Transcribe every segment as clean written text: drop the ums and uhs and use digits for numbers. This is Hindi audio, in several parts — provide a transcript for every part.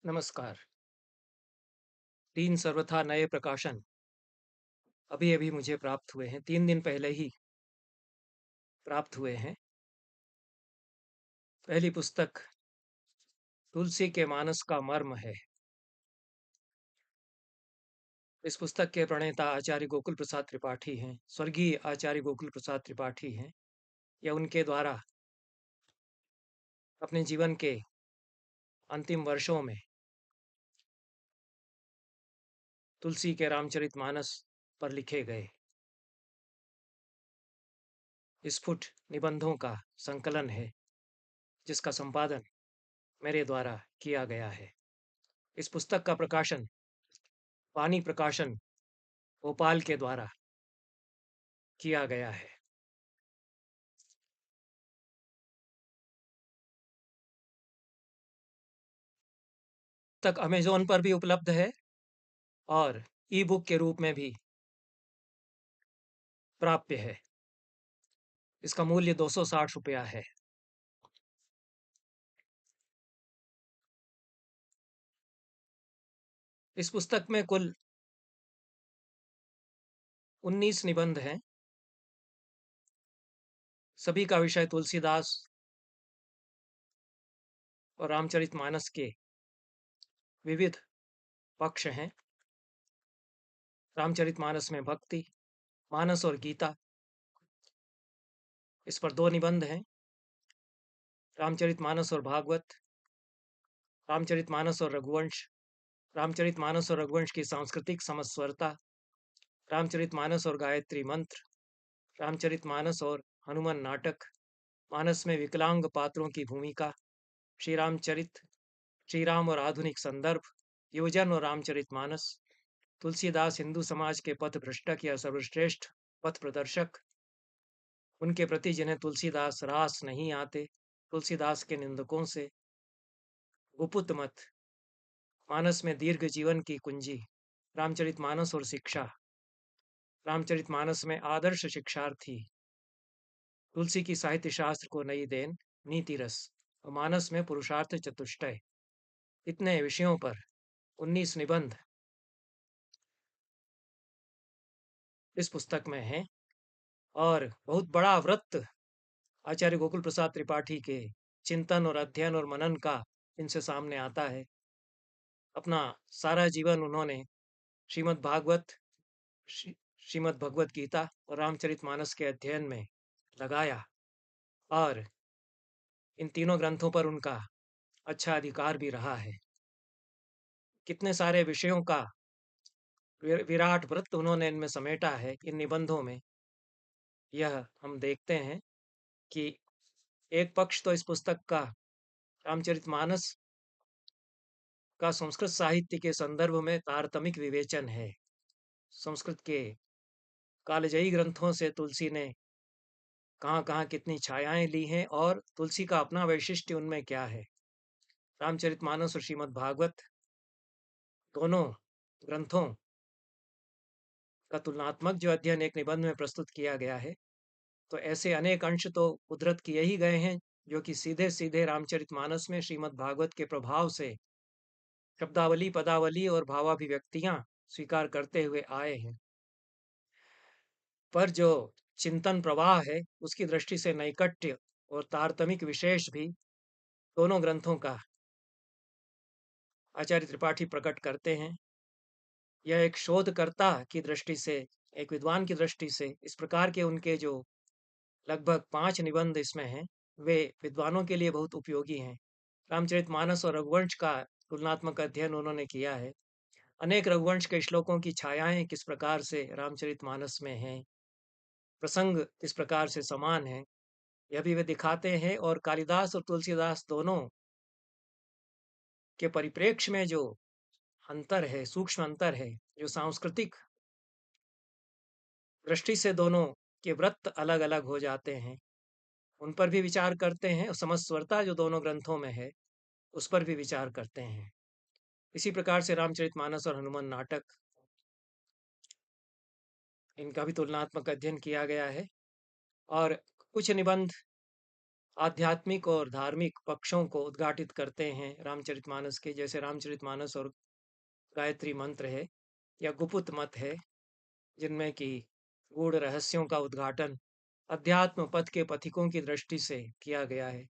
नमस्कार। 3 सर्वथा नए प्रकाशन अभी-अभी मुझे प्राप्त हुए हैं, 3 दिन पहले ही प्राप्त हुए हैं। पहली पुस्तक तुलसी के मानस का मर्म है। इस पुस्तक के प्रणेता आचार्य गोकुल प्रसाद त्रिपाठी हैं, स्वर्गीय आचार्य गोकुल प्रसाद त्रिपाठी हैं। यह उनके द्वारा अपने जीवन के अंतिम वर्षों में तुलसी के रामचरितमानस पर लिखे गए स्फुट निबंधों का संकलन है, जिसका संपादन मेरे द्वारा किया गया है। इस पुस्तक का प्रकाशन वाणी प्रकाशन भोपाल के द्वारा किया गया है। तक अमेज़न पर भी उपलब्ध है और ई-बुक के रूप में भी प्राप्य है। इसका मूल्य 260 रुपया है। इस पुस्तक में कुल 19 निबंध हैं। सभी का विषय तुलसीदास और रामचरितमानस के विविध पक्ष हैं। रामचरितमानस में भक्ति, मानस और गीता, इस पर 2 निबंध हैं। रामचरितमानस और भागवत, रामचरितमानस और रघुवंश, रामचरितमानस और रघुवंश की सांस्कृतिक समस्वरता, रामचरितमानस और गायत्री मंत्र, रामचरितमानस और हनुमान नाटक, मानस में विकलांग पात्रों की भूमिका, श्री रामचरित, श्री राम और आधुनिक संदर्भ, योजन और रामचरितमानस, तुलसीदास हिंदू समाज के पथ भ्रष्टक या सर्वश्रेष्ठ पथ प्रदर्शक, उनके प्रति जिन्हें तुलसीदास रास नहीं आते, तुलसीदास के निंदकों से गुपुत मत, मानस में दीर्घ जीवन की कुंजी, रामचरितमानस और शिक्षा, रामचरितमानस में आदर्श शिक्षार्थी, तुलसी की साहित्य शास्त्र को नई देन, नीति रस और मानस में पुरुषार्थ चतुष्टय, इतने विषयों पर 19 निबंध इस पुस्तक में हैं और बहुत बड़ा व्रत आचार्य गोकुल प्रसाद त्रिपाठी के चिंतन और अध्ययन और मनन का इनसे सामने आता है। अपना सारा जीवन उन्होंने श्रीमद् भागवत, श्रीमद् भगवत गीता और रामचरितमानस के अध्ययन में लगाया और इन तीनों ग्रंथों पर उनका अच्छा अधिकार भी रहा है। कितने सारे विषयों का विराट वृत्त उन्होंने इनमें समेटा है इन निबंधों में, यह हम देखते हैं कि एक पक्ष तो इस पुस्तक का रामचरितमानस का संस्कृत साहित्य के संदर्भ में तारतमिक विवेचन है। संस्कृत के कालजयी ग्रंथों से तुलसी ने कहाँ-कहाँ कितनी छायाएं ली हैं और तुलसी का अपना वैशिष्ट्य उनमें क्या है। रामचरितमानस और श्रीमद् भागवत दोनों ग्रंथों का तुलनात्मक जो अध्ययन एक निबंध में प्रस्तुत किया गया है, तो ऐसे अनेक अंश तो उद्धृत किए ही गए हैं जो कि सीधे-सीधे रामचरितमानस में श्रीमद् भागवत के प्रभाव से शब्दावली, पदावली और भावाभिव्यक्तियां स्वीकार करते हुए आए हैं। पर जो चिंतन प्रवाह है, उसकी दृष्टि से नैकट्य और तारतमिक विशेष भी दोनों ग्रंथों का आचार्य त्रिपाठी प्रकट करते हैं। यह एक शोधकर्ता की दृष्टि से, एक विद्वान की दृष्टि से इस प्रकार के उनके जो लगभग 5 निबंध इसमें हैं, वे विद्वानों के लिए बहुत उपयोगी हैं। रामचरितमानस और रघुवंश का तुलनात्मक अध्ययन उन्होंने किया है। अनेक रघुवंश के श्लोकों की छायाएं किस प्रकार से रामचरितमानस में हैं, प्रसंग किस प्रकार से समान हैं, यह भी वे दिखाते हैं और कालिदास और तुलसीदास दोनों के परिप्रेक्ष्य में जो अंतर है, सूक्ष्म अंतर है, जो सांस्कृतिक दृष्टि से दोनों के व्रत अलग-अलग हो जाते हैं, उन पर भी विचार करते हैं और समस्वरता जो दोनों ग्रंथों में है, उस पर भी विचार करते हैं। इसी प्रकार से रामचरितमानस और हनुमान नाटक, इनका भी तुलनात्मक अध्ययन किया गया है और कुछ निबंध आध्यात्मिक और धार्मिक पक्षों को उद्घाटित करते हैं रामचरितमानस के, जैसे रामचरितमानस और गायत्री मंत्र है या गुपुत मत है, जिनमें कि गूढ़ रहस्यों का उद्घाटन अध्यात्म पथ के पथिकों की दृष्टि से किया गया है।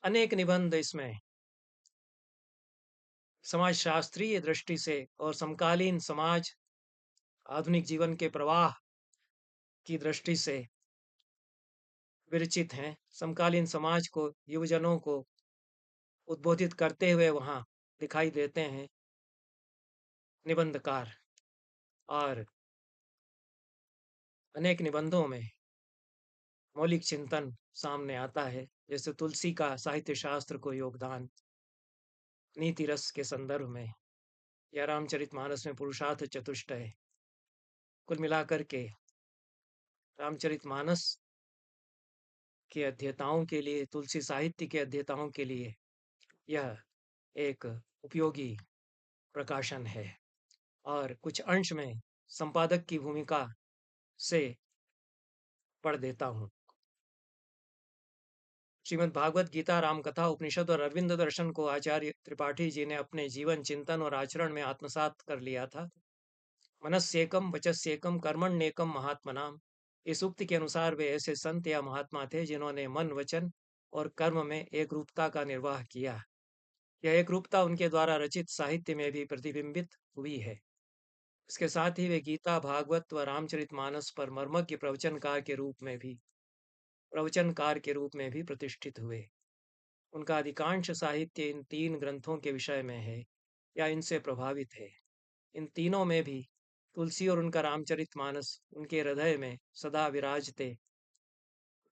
अनेक निबंध इसमें समाज शास्त्रीय दृष्टि से और समकालीन समाज आधुनिक जीवन के प्रवाह की दृष्टि से विरचित हैं। समकालीन समाज को, युवजनों को उद्बोधित करते हुए वहाँ दिखाई देते हैं निबंधकार। और अनेक निबंधों में मौलिक चिंतन सामने आता है, जैसे तुलसी का साहित्य शास्त्र को योगदान नीति रस के संदर्भ में, या रामचरितमानस में पुरुषार्थ चतुष्टय। कुल मिलाकर के रामचरितमानस के अध्येताओं के लिए, तुलसी साहित्य के अध्येताओं के लिए यह एक उपयोगी प्रकाशन है। और कुछ अंश में संपादक की भूमिका से पढ़ देता हूँ। श्रीमद् भागवत गीता, रामकथा, उपनिषद और अरविंद दर्शन को आचार्य त्रिपाठी जी ने अपने जीवन, चिंतन और आचरण में आत्मसात कर लिया था। मनस्येकम वचस्येकम कर्मण्येकम महात्मनाम। इस उक्ति के अनुसार वे ऐसे संत या महात्मा थे जिन्होंने मन, वचन और कर्म में एक रूपता का निर्वाह किया। यह एक रूपता उनके द्वारा रचित साहित्य में भी प्रतिबिंबित हुई है। इसके साथ ही वे गीता, भागवत व रामचरितमानस पर मर्मज्ञ प्रवचनकार के रूप में भी प्रतिष्ठित हुए। उनका अधिकांश साहित्य इन तीन ग्रंथों के विषय में है या इनसे प्रभावित है। इन तीनों में भी तुलसी और उनका रामचरितमानस उनके हृदय में सदा विराजते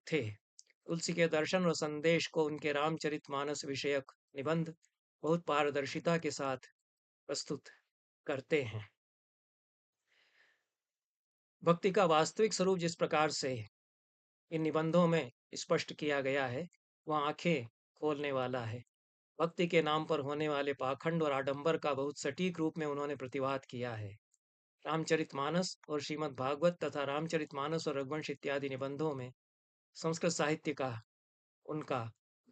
थे। तुलसी के दर्शन और संदेश को उनके रामचरितमानस विषयक निबंध बहुत पारदर्शिता के साथ प्रस्तुत करते हैं। भक्ति का वास्तविक स्वरूप जिस प्रकार से इन निबंधों में स्पष्ट किया गया है, वह आंखें खोलने वाला है। भक्ति के नाम पर होने वाले पाखंड और आडंबर का बहुत सटीक रूप में उन्होंने प्रतिवाद किया है। रामचरितमानस और श्रीमद् भागवत तथा रामचरितमानस और रघुवंश इत्यादि निबंधों में संस्कृत साहित्य का उनका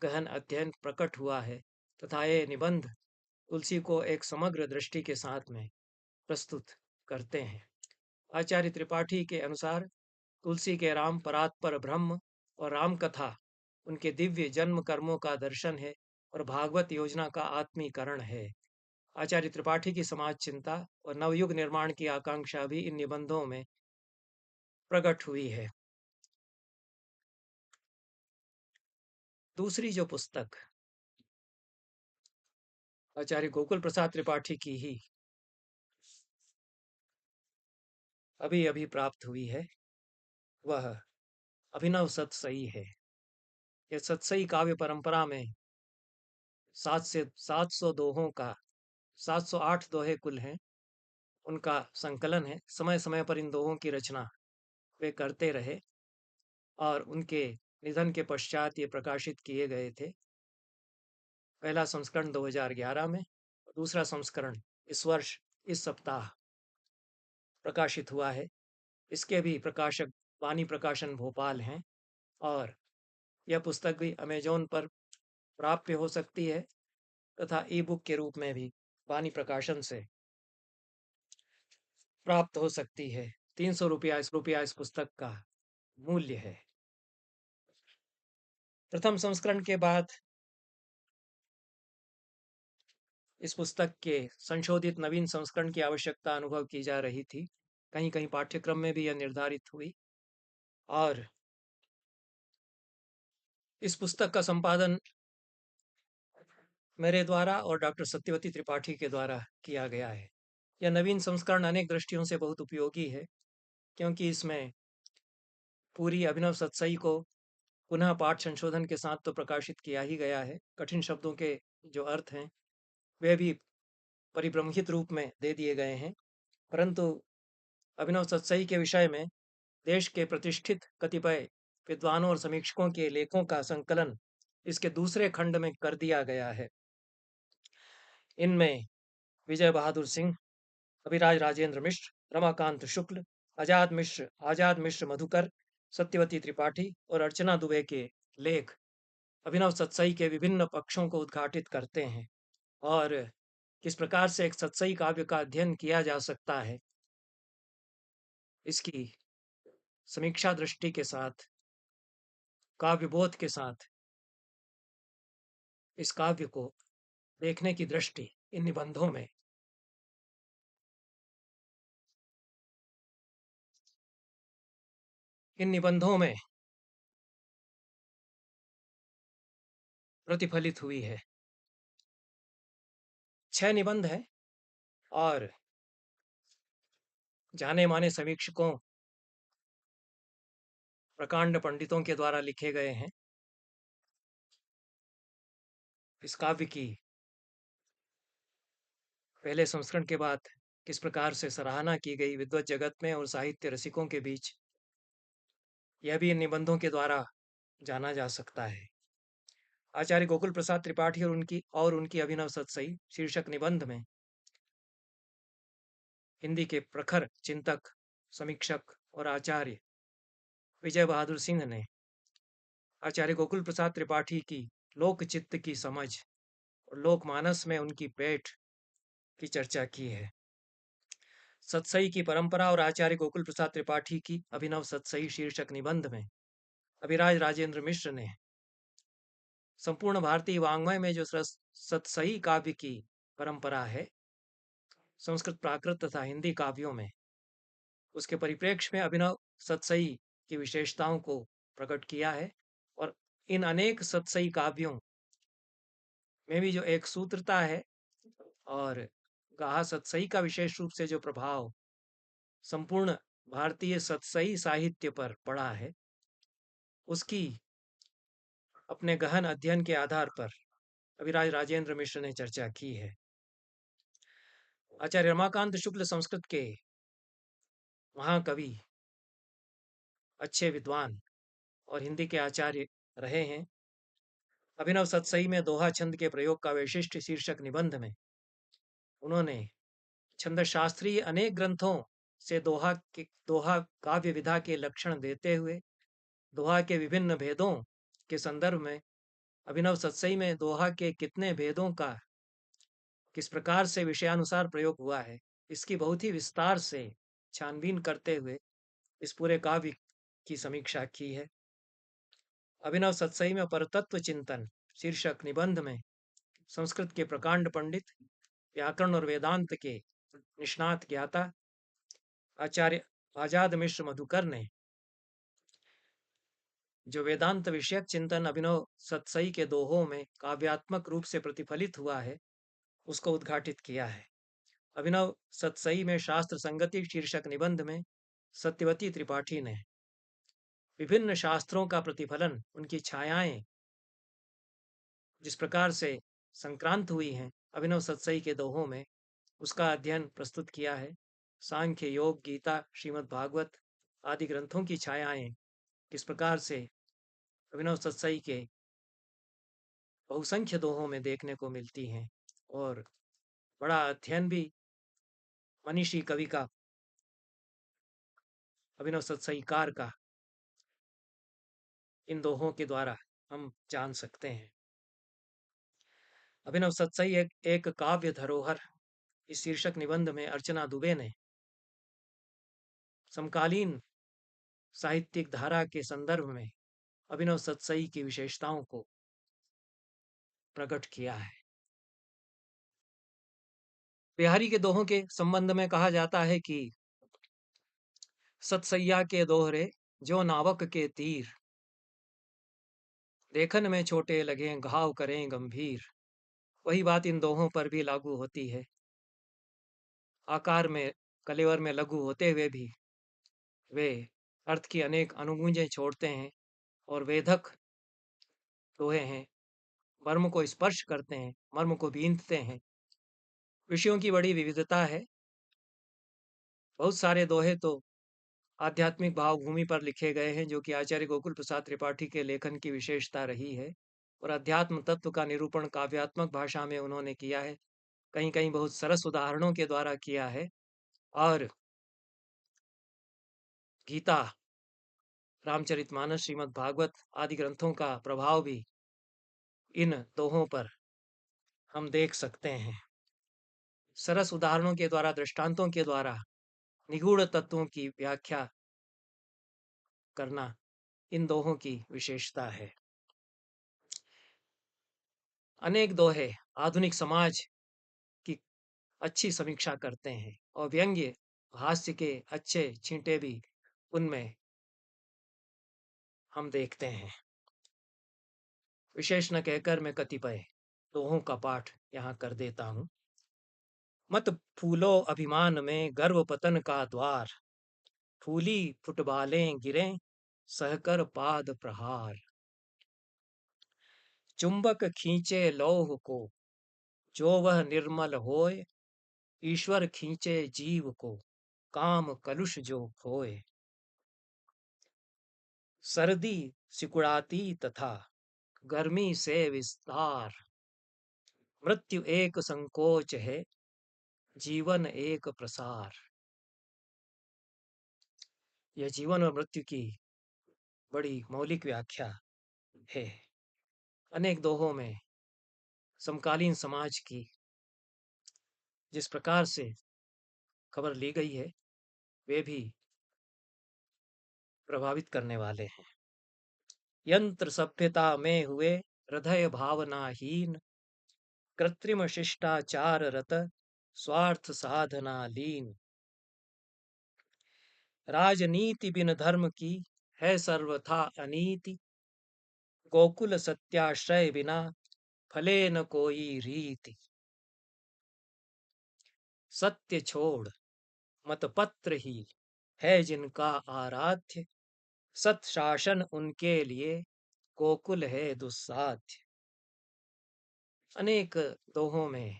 गहन अध्ययन प्रकट हुआ है तथा ये निबंध तुलसी को एक समग्र दृष्टि के साथ में प्रस्तुत करते हैं। आचार्य त्रिपाठी के अनुसार तुलसी के राम परात्पर ब्रह्म और राम कथा उनके दिव्य जन्म कर्मों का दर्शन है और भागवत योजना का आत्मीकरण है। आचार्य त्रिपाठी की समाज चिंता और नवयुग निर्माण की आकांक्षा भी इन निबंधों में प्रकट हुई है। दूसरी जो पुस्तक आचार्य गोकुल प्रसाद त्रिपाठी की ही अभी अभी प्राप्त हुई है, वह अभिनव सतसई है। यह सतसई काव्य परंपरा में 700 दोहों का 708 दोहे कुल हैं, उनका संकलन है। समय समय पर इन दोहों की रचना वे करते रहे और उनके निधन के पश्चात ये प्रकाशित किए गए थे। पहला संस्करण 2011 में, दूसरा संस्करण इस वर्ष इस सप्ताह प्रकाशित हुआ है। इसके भी प्रकाशक वाणी प्रकाशन भोपाल हैं और यह पुस्तक भी अमेजोन पर प्राप्य हो सकती है तथा ई बुक के रूप में भी वाणी प्रकाशन से प्राप्त हो सकती है। 300 रुपया इस पुस्तक का मूल्य है। प्रथम संस्करण के बाद इस पुस्तक के संशोधित नवीन संस्करण की आवश्यकता अनुभव की जा रही थी। कहीं कहीं पाठ्यक्रम में भी यह निर्धारित हुई और इस पुस्तक का संपादन मेरे द्वारा और डॉक्टर सत्यवती त्रिपाठी के द्वारा किया गया है। यह नवीन संस्करण अनेक दृष्टियों से बहुत उपयोगी है, क्योंकि इसमें पूरी अभिनव सतसई को पुनः पाठ संशोधन के साथ तो प्रकाशित किया ही गया है। कठिन शब्दों के जो अर्थ हैं वे भी परिब्रह्मित रूप में दे दिए गए हैं, परंतु अभिनव सतसई के विषय में देश के प्रतिष्ठित कतिपय विद्वानों और समीक्षकों के लेखों का संकलन इसके दूसरे खंड में कर दिया गया है। इनमें विजय बहादुर सिंह, अभिराज राजेंद्र मिश्र, रमाकांत शुक्ल, आजाद मिश्र मधुकर, सत्यवती त्रिपाठी और अर्चना दुबे के लेख अभिनव सतसई के विभिन्न पक्षों को उद्घाटित करते हैं और किस प्रकार से एक सतसई काव्य का अध्ययन किया जा सकता है, इसकी समीक्षा दृष्टि के साथ, काव्य बोध के साथ इस काव्य को देखने की दृष्टि इन निबंधों में प्रतिफलित हुई है। 6 निबंध हैं और जाने माने समीक्षकों, प्रकांड पंडितों के द्वारा लिखे गए हैं। इस काव्य की पहले संस्करण के बाद किस प्रकार से सराहना की गई विद्वत जगत में और साहित्य रसिकों के बीच, यह भी इन निबंधों के द्वारा जाना जा सकता है। आचार्य गोकुल प्रसाद त्रिपाठी और उनकी अभिनव सतसई शीर्षक निबंध में हिंदी के प्रखर चिंतक, समीक्षक और आचार्य विजय बहादुर सिंह ने आचार्य गोकुल प्रसाद त्रिपाठी की लोक चित्त की समझ और लोकमानस में उनकी पेठ की चर्चा की है। सतसई की परंपरा और आचार्य गोकुल प्रसाद त्रिपाठी की अभिनव सतसई शीर्षक निबंध में अभिराज राजेंद्र मिश्र ने संपूर्ण भारतीय वाङ्मय में जो सतसई काव्य की परंपरा है, संस्कृत, प्राकृत तथा हिंदी काव्यों में, उसके परिप्रेक्ष्य में अभिनव सतसई की विशेषताओं को प्रकट किया है और इन अनेक सतसई काव्यों में भी जो एक सूत्रता है और गाहा सतसई का विशेष रूप से जो प्रभाव संपूर्ण भारतीय सतसई साहित्य पर पड़ा है, उसकी अपने गहन अध्ययन के आधार पर अभिराज राजेंद्र मिश्र ने चर्चा की है। आचार्य रमाकांत शुक्ल संस्कृत के महाकवि, अच्छे विद्वान और हिंदी के आचार्य रहे हैं। अभिनव सतसई में दोहा छंद के प्रयोग का वैशिष्ट्य शीर्षक निबंध में उन्होंने छंद शास्त्रीय अनेक ग्रंथों से दोहा काव्य विधा के लक्षण देते हुए दोहा के विभिन्न भेदों के संदर्भ में अभिनव सतसई में दोहा के कितने भेदों का किस प्रकार से विषयानुसार प्रयोग हुआ है, इसकी बहुत ही विस्तार से छानबीन करते हुए इस पूरे काव्य की समीक्षा की है। अभिनव सतसई में परतत्व चिंतन शीर्षक निबंध में संस्कृत के प्रकांड पंडित, व्याकरण और वेदांत के निष्णात ज्ञाता आचार्य आजाद मिश्र मधुकर ने जो वेदांत विषयक चिंतन अभिनव सतसई के दोहों में काव्यात्मक रूप से प्रतिफलित हुआ है, उसको उद्घाटित किया है। अभिनव सतसई में शास्त्र संगति शीर्षक निबंध में सत्यवती त्रिपाठी ने विभिन्न शास्त्रों का प्रतिफलन, उनकी छायाएं जिस प्रकार से संक्रांत हुई हैं अभिनव सतसई के दोहों में, उसका अध्ययन प्रस्तुत किया है। सांख्य, योग, गीता, श्रीमद् भागवत आदि ग्रंथों की छायाएं किस प्रकार से अभिनव सतसई के बहुसंख्य दोहों में देखने को मिलती हैं और बड़ा अध्ययन भी मनीषी कवि का, अभिनव सतसईकार का इन दोहों के द्वारा हम जान सकते हैं। अभिनव सतसई एक काव्य धरोहर इस शीर्षक निबंध में अर्चना दुबे ने समकालीन साहित्यिक धारा के संदर्भ में अभिनव सतसई की विशेषताओं को प्रकट किया है। बिहारी के दोहों के संबंध में कहा जाता है कि सतसैया के दोहरे जो नावक के तीर, देखन में छोटे लगे घाव करें गंभीर। वही बात इन दोहों पर भी लागू होती है। आकार में कलेवर में लघु होते हुए भी वे अर्थ की अनेक अनुगूंजें छोड़ते हैं और वेधक दोहे हैं, मर्म को स्पर्श करते हैं, मर्म को बींधते हैं। विषयों की बड़ी विविधता है। बहुत सारे दोहे तो आध्यात्मिक भावभूमि पर लिखे गए हैं, जो कि आचार्य गोकुल प्रसाद त्रिपाठी के लेखन की विशेषता रही है, और अध्यात्म तत्व का निरूपण काव्यात्मक भाषा में उन्होंने किया है, कहीं कहीं बहुत सरस उदाहरणों के द्वारा किया है। और गीता, रामचरितमानस, श्रीमद् भागवत आदि ग्रंथों का प्रभाव भी इन दोहों पर हम देख सकते हैं। सरस उदाहरणों के द्वारा, दृष्टांतों के द्वारा निगूढ़ तत्वों की व्याख्या करना इन दोहों की विशेषता है। अनेक दोहे आधुनिक समाज की अच्छी समीक्षा करते हैं और व्यंग्य हास्य के अच्छे छींटे भी उनमें हम देखते हैं। विशेष न कहकर मैं कतिपय दोहों का पाठ यहाँ कर देता हूँ। मत फूलो अभिमान में गर्व पतन का द्वार, फूली फुटबालें गिरें सहकर पाद प्रहार। चुंबक खींचे लौह को जो वह निर्मल होए, ईश्वर खींचे जीव को काम कलुष जो खोए। सर्दी सिकुड़ाती तथा गर्मी से विस्तार, मृत्यु एक संकोच है जीवन एक प्रसार। यह जीवन और मृत्यु की बड़ी मौलिक व्याख्या है। अनेक दोहों में समकालीन समाज की जिस प्रकार से खबर ली गई है वे भी प्रभावित करने वाले हैं। यंत्र सभ्यता में हुए हृदय भावनाहीन, कृत्रिम शिष्टाचार रत स्वार्थ साधना लीन। राजनीति बिन धर्म की है सर्वथा अनीति, गोकुल सत्याश्रय बिना फले न कोई रीति। सत्य छोड़ मत पत्र ही है जिनका आराध्य, सत शासन उनके लिए गोकुल है दुस्साध्य। अनेक दोहों में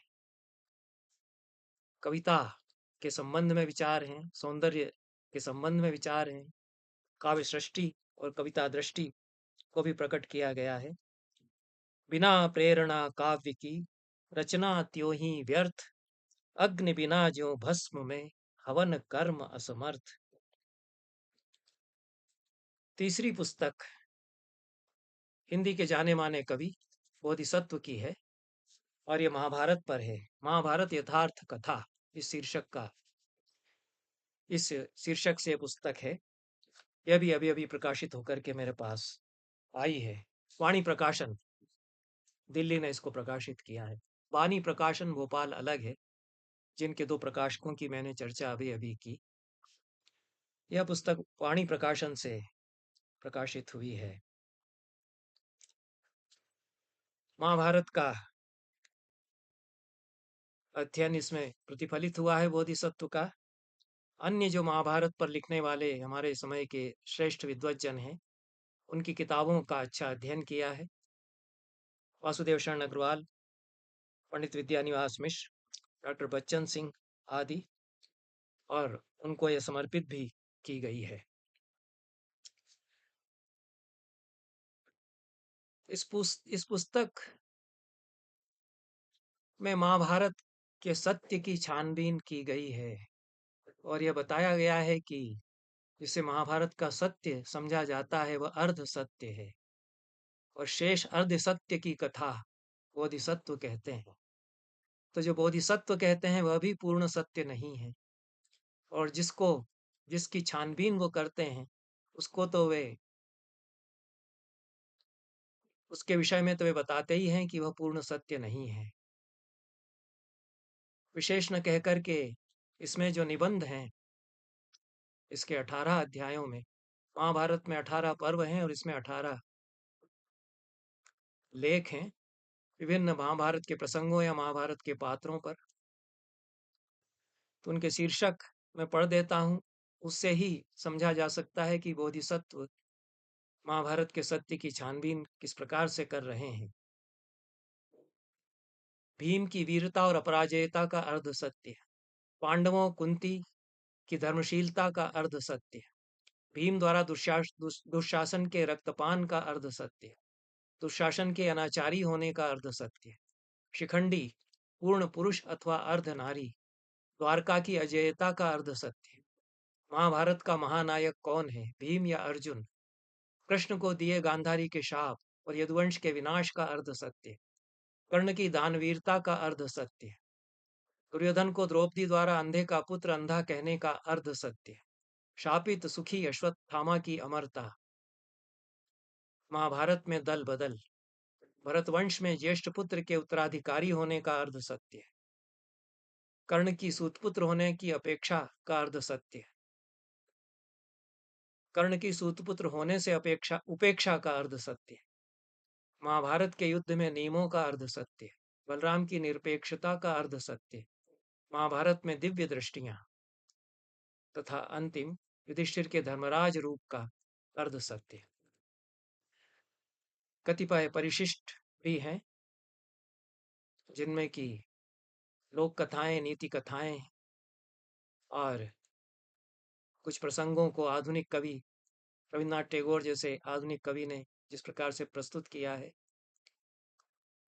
कविता के संबंध में विचार हैं, सौंदर्य के संबंध में विचार हैं, काव्य सृष्टि और कविता दृष्टि को भी प्रकट किया गया है। बिना प्रेरणा काव्य की रचना त्यों ही व्यर्थ, अग्नि बिना ज्यों भस्म में हवन कर्म असमर्थ। तीसरी पुस्तक हिंदी के जाने माने कवि बोधिसत्व की है और ये महाभारत पर है। महाभारत यथार्थ कथा इस शीर्षक से पुस्तक है। यह भी अभी अभी प्रकाशित होकर के मेरे पास आई है। वाणी प्रकाशन दिल्ली ने इसको प्रकाशित किया है। वाणी प्रकाशन भोपाल अलग है, जिनके दो प्रकाशकों की मैंने चर्चा अभी अभी की। यह पुस्तक वाणी प्रकाशन से प्रकाशित हुई है। महाभारत का अध्ययन इसमें प्रतिफलित हुआ है बोधिसत्व का। अन्य जो महाभारत पर लिखने वाले हमारे समय के श्रेष्ठ विद्वज्जन हैं, उनकी किताबों का अच्छा अध्ययन किया है। वासुदेव शरण अग्रवाल, पंडित विद्यानिवास मिश्र, डॉक्टर बच्चन सिंह आदि, और उनको यह समर्पित भी की गई है। इस पुस्तक में महाभारत के सत्य की छानबीन की गई है और यह बताया गया है कि जिसे महाभारत का सत्य समझा जाता है वह अर्ध सत्य है और शेष अर्ध सत्य की कथा बोधिसत्व कहते हैं। तो जो बोधिसत्व कहते हैं वह भी पूर्ण सत्य नहीं है और जिसकी छानबीन वो करते हैं उसको तो वे उसके विषय में तो वे बताते ही हैं कि वह पूर्ण सत्य नहीं है। विशेष न कहकर के इसमें जो निबंध हैं, इसके 18 अध्यायों में, महाभारत में 18 पर्व हैं और इसमें 18 लेख हैं विभिन्न महाभारत के प्रसंगों या महाभारत के पात्रों पर। तो उनके शीर्षक मैं पढ़ देता हूँ, उससे ही समझा जा सकता है कि बोधिसत्व महाभारत के सत्य की छानबीन किस प्रकार से कर रहे हैं। भीम की वीरता और अपराजेयता का अर्ध सत्य, पांडवों कुंती की धर्मशीलता का अर्ध सत्य, भीम द्वारा दुशासन के रक्तपान का अर्ध सत्य, दुशासन के अनाचारी होने का अर्ध सत्य, शिखंडी पूर्ण पुरुष अथवा अर्ध नारी, द्वारका की अजेयता का अर्ध सत्य, महाभारत का महानायक कौन है, भीम या अर्जुन, कृष्ण को दिए गांधारी के शाप और यदुवंश के विनाश का अर्ध सत्य, कर्ण की दानवीरता का अर्ध सत्य, दुर्योधन को द्रौपदी द्वारा अंधे का पुत्र अंधा कहने का अर्ध सत्य, शापित सुखी अश्वत्थामा की अमरता, महाभारत में दल बदल, भरतवंश में ज्येष्ठ पुत्र के उत्तराधिकारी होने का अर्ध सत्य, कर्ण की सूतपुत्र होने की अपेक्षा का अर्ध सत्य, कर्ण की सूतपुत्र होने से अपेक्षा उपेक्षा का अर्ध सत्य, महाभारत के युद्ध में नियमों का अर्ध सत्य, बलराम की निरपेक्षता का अर्ध सत्य, महाभारत में दिव्य दृष्टियां, तथा अंतिम युधिष्ठिर के धर्मराज रूप का अर्ध सत्य। कतिपय परिशिष्ट भी हैं जिनमें कि लोक कथाएं, नीति कथाएं और कुछ प्रसंगों को आधुनिक कवि रविन्द्रनाथ टैगोर जैसे आधुनिक कवि ने जिस प्रकार से प्रस्तुत किया है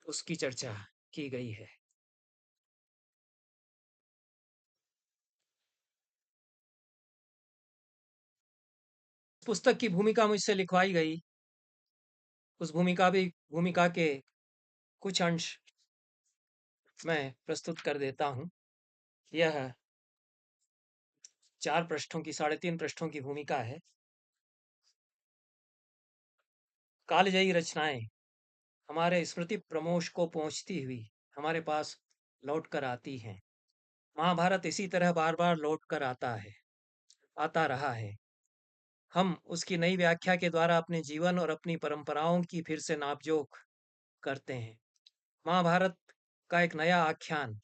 उसकी चर्चा की गई है। पुस्तक की भूमिका मुझसे लिखवाई गई, उस भूमिका के कुछ अंश मैं प्रस्तुत कर देता हूं। यह 4 पृष्ठों की 3.5 पृष्ठों की भूमिका है। कालजयी रचनाएं हमारे स्मृति प्रमोश को पहुंचती हुई हमारे पास लौट कर आती हैं। महाभारत इसी तरह बार बार लौट कर आता रहा है। हम उसकी नई व्याख्या के द्वारा अपने जीवन और अपनी परंपराओं की फिर से नापजोख करते हैं। महाभारत का एक नया आख्यान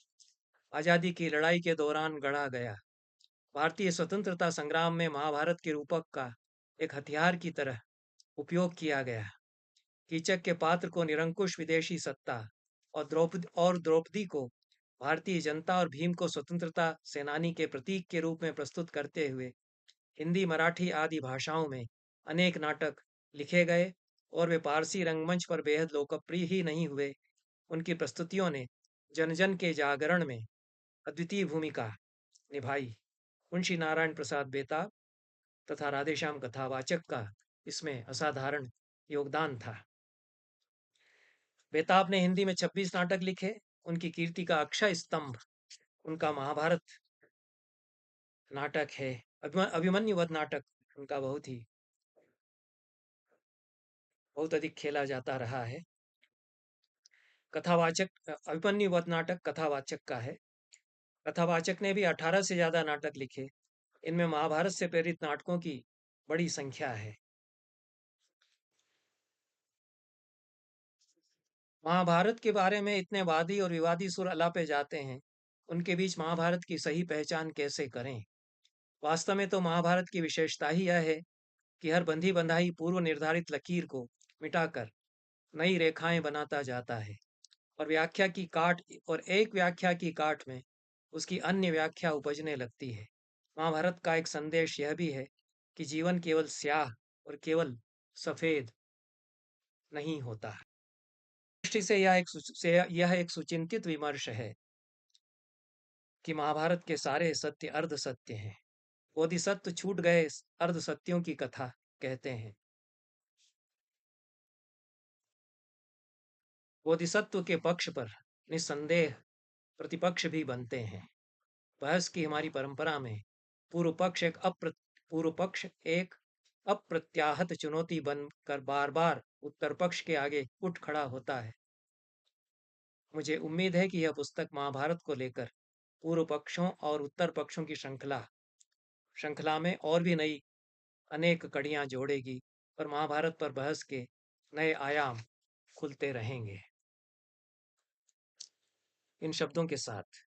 आज़ादी की लड़ाई के दौरान गढ़ा गया। भारतीय स्वतंत्रता संग्राम में महाभारत के रूपक का एक हथियार की तरह उपयोग किया गया। कीचक के पात्र को निरंकुश विदेशी सत्ता और द्रौपदी को भारतीय जनता और भीम को स्वतंत्रता सेनानी के प्रतीक के रूप में प्रस्तुत करते हुए हिंदी, मराठी आदि भाषाओं में अनेक नाटक लिखे गए और वे पारसी रंगमंच पर बेहद लोकप्रिय ही नहीं हुए, उनकी प्रस्तुतियों ने जन जन के जागरण में अद्वितीय भूमिका निभाई। मुंशी नारायण प्रसाद बेताब तथा राधेश्याम कथावाचक का इसमें असाधारण योगदान था। बेताब ने हिंदी में 26 नाटक लिखे। उनकी कीर्ति का अक्षय स्तंभ उनका महाभारत नाटक है। अभिमन्यु वध नाटक उनका बहुत अधिक खेला जाता रहा है। कथावाचक अभिमन्यु वध नाटक कथावाचक का है। कथावाचक ने भी 18 से ज्यादा नाटक लिखे। इनमें महाभारत से प्रेरित नाटकों की बड़ी संख्या है। महाभारत के बारे में इतने वादी और विवादी सुर अलापे जाते हैं, उनके बीच महाभारत की सही पहचान कैसे करें? वास्तव में तो महाभारत की विशेषता ही यह है कि हर बंधी बंधाई पूर्व निर्धारित लकीर को मिटाकर नई रेखाएं बनाता जाता है और एक व्याख्या की काट में उसकी अन्य व्याख्या उपजने लगती है। महाभारत का एक संदेश यह भी है कि जीवन केवल स्याह और केवल सफेद नहीं होता। दृष्टि से यह एक सुचिंतित विमर्श है कि महाभारत के सारे सत्य अर्ध सत्य हैं। बोधिसत्व छूट गए अर्ध सत्यों की कथा कहते हैं। बोधिसत्व के पक्ष पर निस्संदेह प्रतिपक्ष भी बनते हैं। बहस की हमारी परंपरा में पूर्व पक्ष एक अप्रत्याहत चुनौती बनकर बार बार उत्तर पक्ष के आगे उठ खड़ा होता है। मुझे उम्मीद है कि यह पुस्तक महाभारत को लेकर पूर्व पक्षों और उत्तर पक्षों की श्रृंखला में और भी नई अनेक कड़ियां जोड़ेगी और महाभारत पर बहस के नए आयाम खुलते रहेंगे। इन शब्दों के साथ